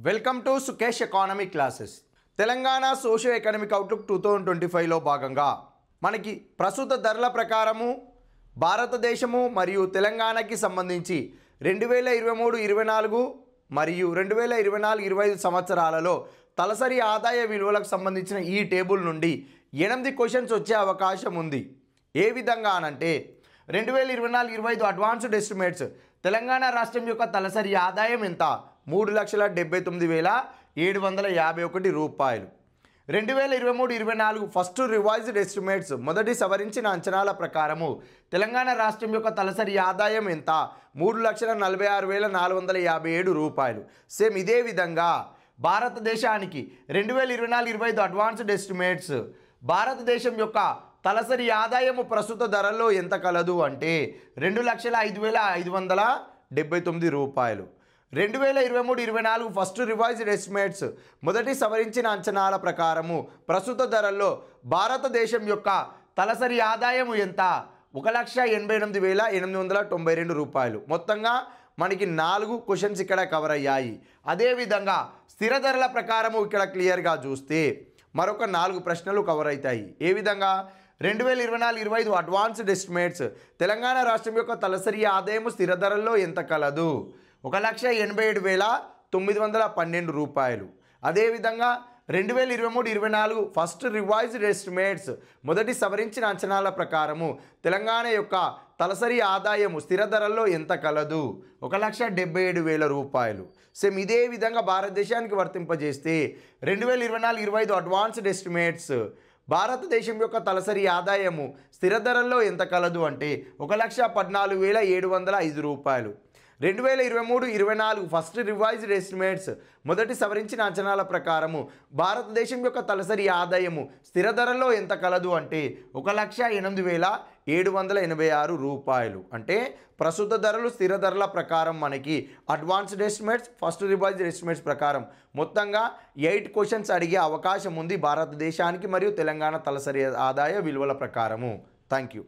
Welcome to Sukesh economy classes. Telangana socio economic outlook 2025లో భాగంగా మనకి ప్రస్తుత ధరల ప్రకారము భారతదేశము మరియు తెలంగాణకి సంబంధించి 2023-24 మరియు 2024-25 సంవత్సరాలలో తలసరి ఆదాయ విలువలకు సంబంధించిన ఈ టేబుల్ నుండి 8 క్వశ్చన్స్ వచ్చే అవకాశం ఉంది. ఏ విధంగా అనంటే 2024-25 అడ్వాన్స్డ్ ఎస్టిమేట్స్ తెలంగాణ రాష్ట్రం యొక్క తలసరి ఆదాయం ఎంత? 3,79,751 రూపాయలు. 2023-24 ఫస్ట్ రివైజ్డ్ ఎస్టిమేట్స్ మొదటి సవరించిన అంచనాల ప్రకారము తెలంగాణ రాష్ట్రం యొక్క తలసరి ఆదాయం ఎంత? 3,46,457 రూపాయలు. సేమ్ ఇదే విధంగా భారతదేశానికి 2024-25 అడ్వాన్స్డ్ ఎస్టిమేట్స్ భారతదేశం యొక్క తలసరి ఆదాయము ప్రస్తుత ధరల్లో ఎంత కలదు అంటే 2,05,579 రూపాయలు. 2023-24 ఫస్ట్ రివైజ్డ్ ఎస్టిమేట్స్ మొదటి సవరించిన అంచనాల ప్రకారము ప్రస్తుత ధరల్లో భారతదేశం యొక్క తలసరి ఆదాయము ఎంత? 1,88,892 రూపాయలు. మొత్తంగా మనకి 4 క్వశ్చన్స్ ఇక్కడ కవర్ అయ్యాయి. అదేవిధంగా స్థిర ధరల ప్రకారము ఇక్కడ క్లియర్గా చూస్తే మరొక 4 ప్రశ్నలు కవర్ అవుతాయి. ఏ విధంగా 2024-25 అడ్వాన్స్డ్ ఎస్టిమేట్స్ తెలంగాణ రాష్ట్రం యొక్క తలసరి ఆదాయము స్థిర ధరల్లో ఎంత కలదు? 1,87,912 రూపాయలు. అదేవిధంగా 2023-24 ఫస్ట్ రివైజ్డ్ ఎస్టిమేట్స్ మొదటి సవరించిన అంచనాల ప్రకారము తెలంగాణ యొక్క తలసరి ఆదాయము స్థిర ధరల్లో ఎంత కలదు? 1,77,000 రూపాయలు. సేమ్ ఇదే విధంగా భారతదేశానికి వర్తింపజేస్తే 2024-25 అడ్వాన్స్డ్ ఎస్టిమేట్స్ భారతదేశం యొక్క తలసరి ఆదాయము స్థిర ధరల్లో ఎంత కలదు అంటే 1,14,705 రూపాయలు. 2023-24 ఫస్ట్ రివైజ్డ్ ఎస్టిమేట్స్ మొదటి సవరించిన అంచనాల ప్రకారము భారతదేశం యొక్క తలసరి ఆదాయము స్థిర ధరల్లో ఎంత కలదు అంటే 1,08,786 రూపాయలు. అంటే ప్రస్తుత ధరలు స్థిర ధరల ప్రకారం మనకి advanced estimates first revised estimates ప్రకారం మొత్తంగా 8 క్వశ్చన్స్ అడిగే అవకాశం ఉంది భారతదేశానికి మరియు తెలంగాణ తలసరి ఆదాయ విలువల ప్రకారము. Thank you.